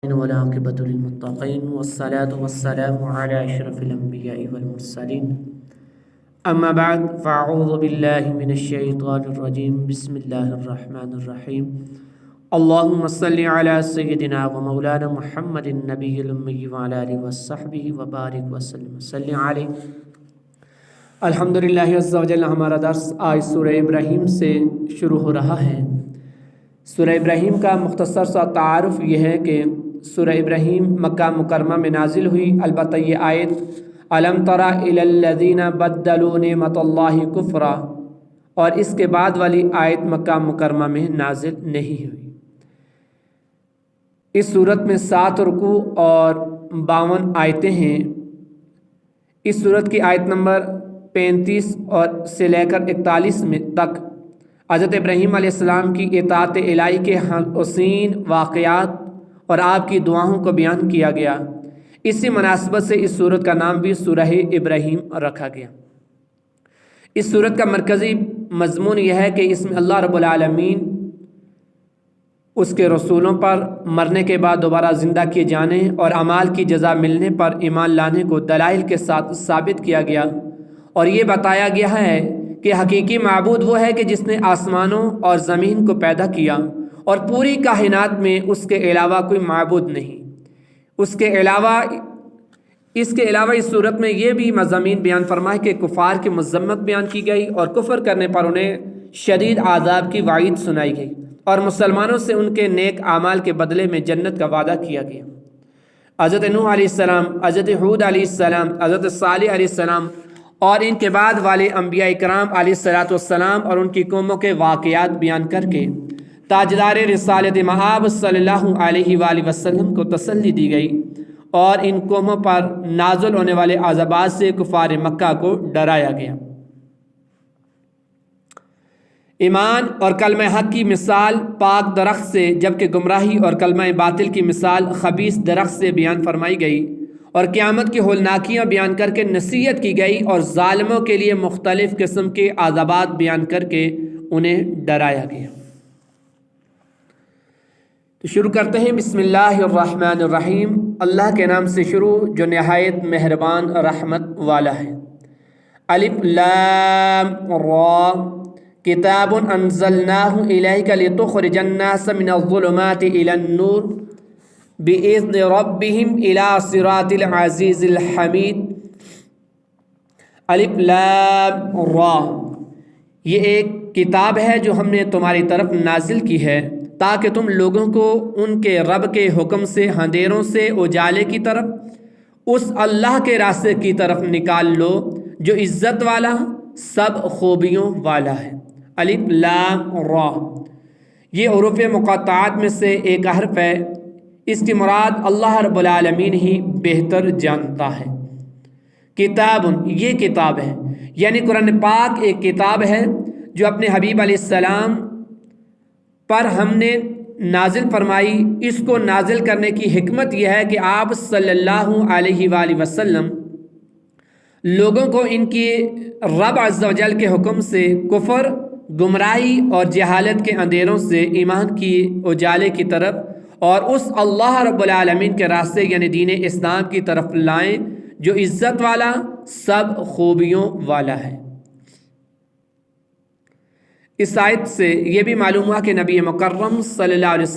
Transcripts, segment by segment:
والعاقبة للمتقين والصلاة والسلام على أشرف الأنبياء والمرسلين أما بعد فأعوذ بالله من الشيطان الرجيم بسم الله الرحمن الرحيم اللهم صل على سيدنا ومولانا محمد النبي الأمي وعلى آله وصحبه وبارك وسلم صل عليه۔ الحمدللہ عز و جل ہمارا درس آج سورہ ابراہیم سے شروع ہو رہا ہے۔ سورہ ابراہیم کا مختصر سا تعارف یہ ہے کہ سورہ ابراہیم مکہ مکرمہ میں نازل ہوئی، البتہ یہ آیت الم تر الی الذین بدلوا نعمت اللہ کفرا اور اس کے بعد والی آیت مکہ مکرمہ میں نازل نہیں ہوئی۔ اس صورت میں 7 رکوع اور 52 آیتیں ہیں۔ اس صورت کی آیت نمبر 35 اور سے لے کر 41 میں تک حضرت ابراہیم علیہ السلام کی اطاعت الہی کے حسین واقعات اور آپ کی دعاؤں کو بیان کیا گیا۔ اسی مناسبت سے اس سورت کا نام بھی سورہ ابراہیم رکھا گیا۔ اس سورت کا مرکزی مضمون یہ ہے کہ اس میں اللہ رب العالمین اس کے رسولوں پر مرنے کے بعد دوبارہ زندہ کیے جانے اور اعمال کی جزا ملنے پر ایمان لانے کو دلائل کے ساتھ ثابت کیا گیا، اور یہ بتایا گیا ہے کہ حقیقی معبود وہ ہے کہ جس نے آسمانوں اور زمین کو پیدا کیا اور پوری کائنات میں اس کے علاوہ کوئی معبود نہیں۔ اس کے علاوہ اس صورت میں یہ بھی مضامین بیان فرمائے کہ کفار کی مذمت بیان کی گئی اور کفر کرنے پر انہیں شدید عذاب کی وعید سنائی گئی، اور مسلمانوں سے ان کے نیک اعمال کے بدلے میں جنت کا وعدہ کیا گیا۔ حضرت نوح علیہ السلام، حضرت ہود علیہ السلام، حضرت صالح علیہ السلام اور ان کے بعد والے انبیاء کرام علیہ السلام اور ان کی قوموں کے واقعات بیان کر کے تاجدار رسالت مآب صلی اللہ علیہ وآلہ وسلم کو تسلی دی گئی، اور ان قوموں پر نازل ہونے والے عذابات سے کفار مکہ کو ڈرایا گیا۔ ایمان اور کلمہ حق کی مثال پاک درخت سے، جبکہ گمراہی اور کلمہ باطل کی مثال خبیث درخت سے بیان فرمائی گئی، اور قیامت کی ہولناکیاں بیان کر کے نصیحت کی گئی، اور ظالموں کے لیے مختلف قسم کے عذابات بیان کر کے انہیں ڈرایا گیا۔ تو شروع کرتے ہیں بسم اللہ الرحمن الرحیم، اللہ کے نام سے شروع جو نہایت مہربان رحمت والا ہے۔ الف لام را کتاب انزلناہ الیک لتخرج الناس من الظلمات الی النور بِإِذْنِ رَبِّهِمْ إِلَىٰ صِرَاطِ الْعَزِيزِ الْحَمِيدِ۔ الف لام را، یہ ایک کتاب ہے جو ہم نے تمہاری طرف نازل کی ہے تاکہ تم لوگوں کو ان کے رب کے حکم سے اندھیروں سے اجالے کی طرف اس اللہ کے راستے کی طرف نکال لو جو عزت والا سب خوبیوں والا ہے۔ الف لام را، یہ حروف مقطعات میں سے ایک حرف ہے، اس کی مراد اللہ رب العالمین ہی بہتر جانتا ہے۔ کتاب، یہ کتاب ہے، یعنی قرآن پاک ایک کتاب ہے جو اپنے حبیب علیہ السلام پر ہم نے نازل فرمائی۔ اس کو نازل کرنے کی حکمت یہ ہے کہ آپ صلی اللہ علیہ وآلہ وسلم لوگوں کو ان کی رب عز و جل کے حکم سے کفر، گمراہی اور جہالت کے اندھیروں سے ایمان کی اجالے کی طرف اور اس اللہ رب العالمین کے راستے یعنی دین اسلام کی طرف لائیں جو عزت والا سب خوبیوں والا ہے۔ اس آیت سے یہ بھی معلوم ہوا کہ نبی مکرم صلی اللہ علیہ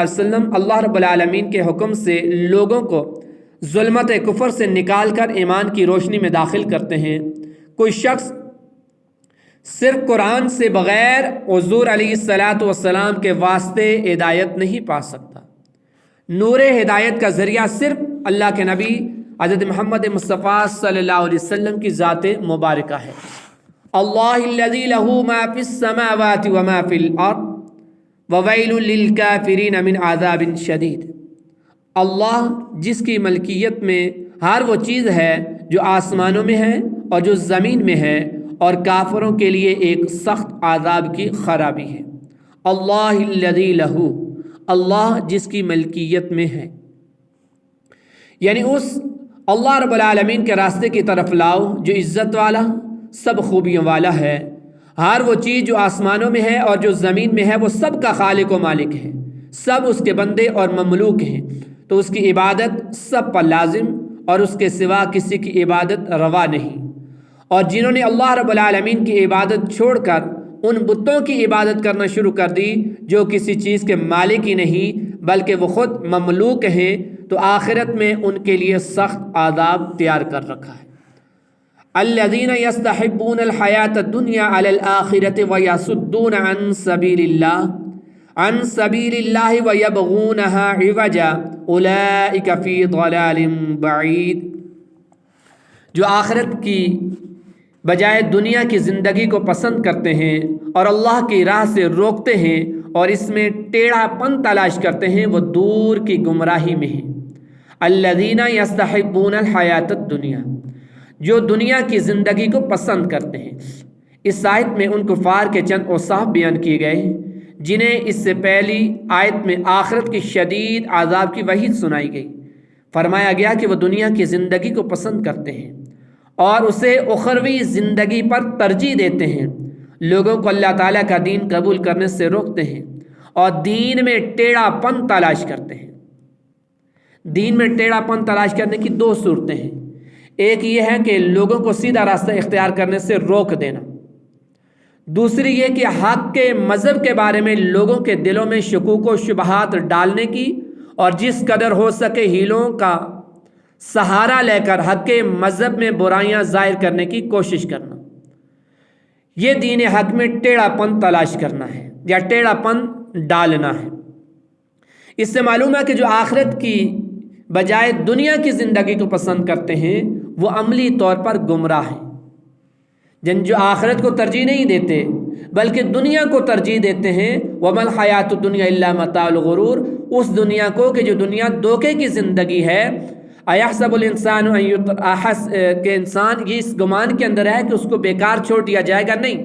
وسلم اللہ رب العالمین کے حکم سے لوگوں کو ظلمت کفر سے نکال کر ایمان کی روشنی میں داخل کرتے ہیں۔ کوئی شخص صرف قرآن سے بغیر حضور علیہ السلام کے واسطے ہدایت نہیں پا سکتا۔ نور ہدایت کا ذریعہ صرف اللہ کے نبی حضرت محمد مصطفیٰ صلی اللہ علیہ وسلم کی ذات مبارکہ ہے۔ اللہ الذی لہ ما فی السماوات وما فی الارض وویل للکافرین من عذاب شدید۔ اللہ جس کی ملکیت میں ہر وہ چیز ہے جو آسمانوں میں ہے اور جو زمین میں ہے، اور کافروں کے لیے ایک سخت عذاب کی خرابی ہے۔ اللہ الذی لہ، اللہ جس کی ملکیت میں ہے، یعنی اس اللہ رب العالمین کے راستے کی طرف لاؤ جو عزت والا سب خوبیوں والا ہے۔ ہر وہ چیز جو آسمانوں میں ہے اور جو زمین میں ہے وہ سب کا خالق و مالک ہے۔ سب اس کے بندے اور مملوک ہیں، تو اس کی عبادت سب پر لازم اور اس کے سوا کسی کی عبادت روا نہیں۔ اور جنہوں نے اللہ رب العالمین کی عبادت چھوڑ کر ان بتوں کی عبادت کرنا شروع کر دی جو کسی چیز کے مالک ہی نہیں بلکہ وہ خود مملوک ہیں، تو آخرت میں ان کے لیے سخت عذاب تیار کر رکھا ہے۔ الذین یستحبون الحیاۃ الدنیا علی الآخرۃ ویصدون عن سبیل اللہ ویبغونہا عوجا اولئک فی ضلال بعید۔ جو آخرت کی بجائے دنیا کی زندگی کو پسند کرتے ہیں اور اللہ کی راہ سے روکتے ہیں اور اس میں ٹیڑھا پن تلاش کرتے ہیں، وہ دور کی گمراہی میں ہیں۔ الذین یستحبون الحیاۃ الدنیا، جو دنیا کی زندگی کو پسند کرتے ہیں۔ اس آیت میں ان کفار کے چند اوصاف بیان کیے گئے ہیں جنہیں اس سے پہلی آیت میں آخرت کی شدید عذاب کی وعید سنائی گئی۔ فرمایا گیا کہ وہ دنیا کی زندگی کو پسند کرتے ہیں اور اسے اخروی زندگی پر ترجیح دیتے ہیں، لوگوں کو اللہ تعالیٰ کا دین قبول کرنے سے روکتے ہیں اور دین میں ٹیڑھا پن تلاش کرتے ہیں۔ دین میں ٹیڑھا پن تلاش کرنے کی دو صورتیں ہیں، ایک یہ ہے کہ لوگوں کو سیدھا راستہ اختیار کرنے سے روک دینا، دوسری یہ کہ حق کے مذہب کے بارے میں لوگوں کے دلوں میں شکوک و شبہات ڈالنے کی اور جس قدر ہو سکے ہیلوں کا سہارا لے کر حق کے مذہب میں برائیاں ظاہر کرنے کی کوشش کرنا۔ یہ دین حق میں ٹیڑھا پن تلاش کرنا ہے یا ٹیڑھا پن ڈالنا ہے۔ اس سے معلوم ہے کہ جو آخرت کی بجائے دنیا کی زندگی کو پسند کرتے ہیں وہ عملی طور پر گمراہ ہیں۔ جو آخرت کو ترجیح نہیں دیتے بلکہ دنیا کو ترجیح دیتے ہیں، وَمَا الْحَيَاةُ الدُّنْيَا إِلَّا مَتَاعُ الْغُرُورِ، اس دنیا کو کہ جو دنیا دھوکے کی زندگی ہے۔ اَيَحْسَبُ الْإِنسَانُ أَن يُتْرَكَ، کہ انسان یہ اس گمان کے اندر ہے کہ اس کو بیکار چھوڑ دیا جائے گا، نہیں۔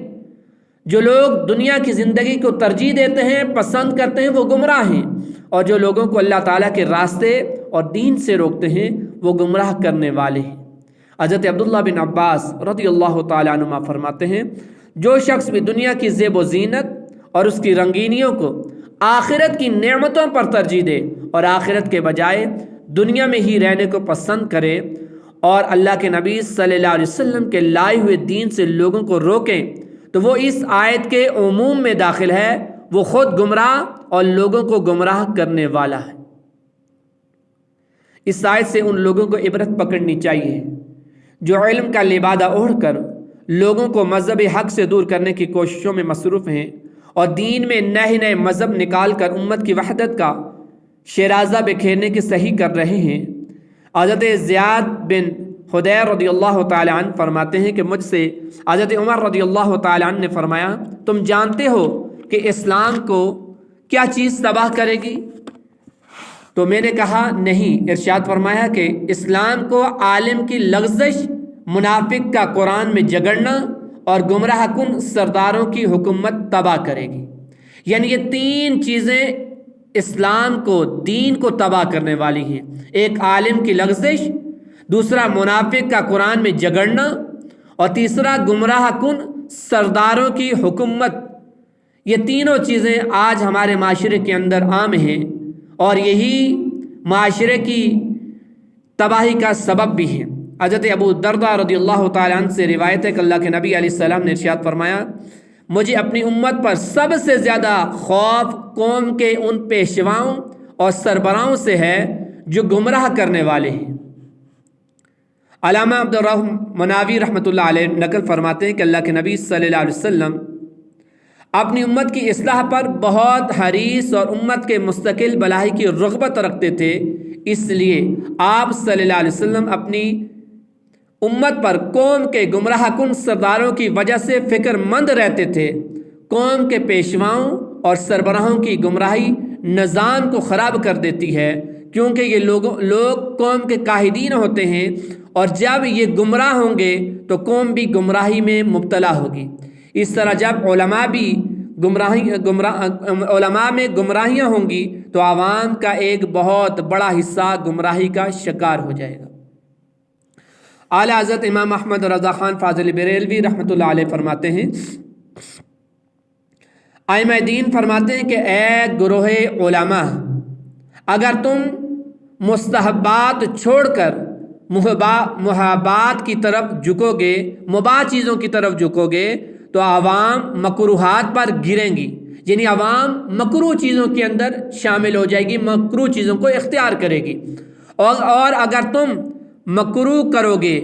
جو لوگ دنیا کی زندگی کو ترجیح دیتے ہیں، پسند کرتے ہیں، وہ گمراہ ہیں، اور جو لوگوں کو اللہ تعالیٰ کے راستے اور دین سے روکتے ہیں وہ گمراہ کرنے والے ہیں۔ حضرت عبداللہ بن عباس رضی اللہ تعالیٰ عنہما فرماتے ہیں، جو شخص بھی دنیا کی زیب و زینت اور اس کی رنگینیوں کو آخرت کی نعمتوں پر ترجیح دے اور آخرت کے بجائے دنیا میں ہی رہنے کو پسند کرے اور اللہ کے نبی صلی اللہ علیہ وسلم کے لائے ہوئے دین سے لوگوں کو روکیں، تو وہ اس آیت کے عموم میں داخل ہے، وہ خود گمراہ اور لوگوں کو گمراہ کرنے والا ہے۔ اس آیت سے ان لوگوں کو عبرت پکڑنی چاہیے جو علم کا لبادہ اوڑھ کر لوگوں کو مذہب حق سے دور کرنے کی کوششوں میں مصروف ہیں اور دین میں نئے نئے مذہب نکال کر امت کی وحدت کا شیرازہ بکھیرنے کی صحیح کر رہے ہیں۔ حضرت زیاد بن خدیر رضی اللہ تعالیٰ عنہ فرماتے ہیں کہ مجھ سے حضرت عمر رضی اللہ تعالیٰ عنہ نے فرمایا، تم جانتے ہو کہ اسلام کو کیا چیز تباہ کرے گی؟ تو میں نے کہا نہیں۔ ارشاد فرمایا کہ اسلام کو عالم کی لغزش، منافق کا قرآن میں جگڑنا اور گمراہ کن سرداروں کی حکومت تباہ کرے گی۔ یعنی یہ تین چیزیں اسلام کو، دین کو تباہ کرنے والی ہیں، ایک عالم کی لغزش، دوسرا منافق کا قرآن میں جگڑنا اور تیسرا گمراہ کن سرداروں کی حکومت۔ یہ تینوں چیزیں آج ہمارے معاشرے کے اندر عام ہیں اور یہی معاشرے کی تباہی کا سبب بھی ہے۔ حضرت ابو درداء رضی اللہ تعالیٰ عنہ سے روایت ہے کہ اللہ کے نبی علیہ السلام نے ارشاد فرمایا، مجھے اپنی امت پر سب سے زیادہ خوف قوم کے ان پیشواؤں اور سربراہوں سے ہے جو گمراہ کرنے والے ہیں۔ علامہ عبد الرحمن مناوی رحمۃ اللہ علیہ نقل فرماتے ہیں کہ اللہ کے نبی صلی اللہ علیہ وسلم اپنی امت کی اصلاح پر بہت حریص اور امت کے مستقل بھلائی کی رغبت رکھتے تھے، اس لیے آپ صلی اللہ علیہ وسلم اپنی امت پر قوم کے گمراہ کن سرداروں کی وجہ سے فکر مند رہتے تھے۔ قوم کے پیشواؤں اور سربراہوں کی گمراہی نظام کو خراب کر دیتی ہے، کیونکہ یہ لوگ قوم کے قائدین ہوتے ہیں اور جب یہ گمراہ ہوں گے تو قوم بھی گمراہی میں مبتلا ہوگی۔ اس طرح جب علماء میں گمراہیاں ہوں گی تو عوام کا ایک بہت بڑا حصہ گمراہی کا شکار ہو جائے گا۔ اعلیٰ حضرت امام احمد رضا خان فاضل بریلوی رحمۃ اللہ علیہ فرماتے ہیں، ائمہ دین فرماتے ہیں کہ اے گروہ علماء، اگر تم مستحبات چھوڑ کر محابات کی طرف جھکو گے، مباح چیزوں کی طرف جھکو گے، تو عوام مکروہات پر گریں گی، یعنی عوام مکروہ چیزوں کے اندر شامل ہو جائے گی، مکروہ چیزوں کو اختیار کرے گی۔ اور اگر تم مکروہ کرو گے،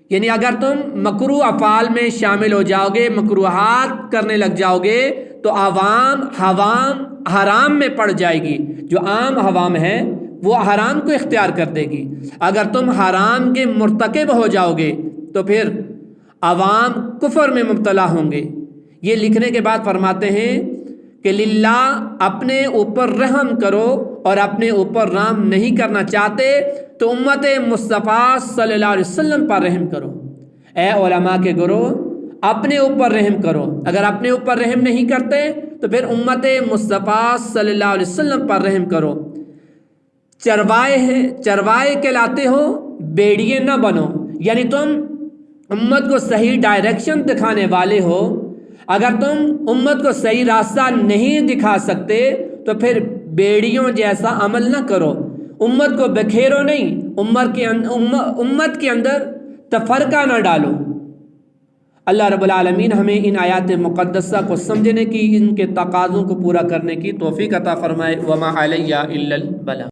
یعنی اگر تم مکروہ افعال میں شامل ہو جاؤ گے، مکروہات کرنے لگ جاؤ گے، تو عوام حرام میں پڑ جائے گی، جو عام عوام ہے وہ حرام کو اختیار کر دے گی۔ اگر تم حرام کے مرتکب ہو جاؤ گے تو پھر عوام کفر میں مبتلا ہوں گے۔ یہ لکھنے کے بعد فرماتے ہیں کہ للہ، اپنے اوپر رحم کرو، اور اپنے اوپر رحم نہیں کرنا چاہتے تو امت مصطفیٰ صلی اللہ علیہ وسلم پر رحم کرو۔ اے علماء کے گروہ، اپنے اوپر رحم کرو، اگر اپنے اوپر رحم نہیں کرتے تو پھر امت مصطفیٰ صلی اللہ علیہ وسلم پر رحم کرو۔ چروائے کہلاتے ہو، بیڑیے نہ بنو، یعنی تم امت کو صحیح ڈائریکشن دکھانے والے ہو، اگر تم امت کو صحیح راستہ نہیں دکھا سکتے تو پھر بیڑیوں جیسا عمل نہ کرو، امت کو بکھیرو نہیں، امت کے اندر تفرقہ نہ ڈالو۔ اللہ رب العالمین ہمیں ان آیات مقدسہ کو سمجھنے کی، ان کے تقاضوں کو پورا کرنے کی توفیق عطا فرمائے۔ وما علیہ الا البلاغ۔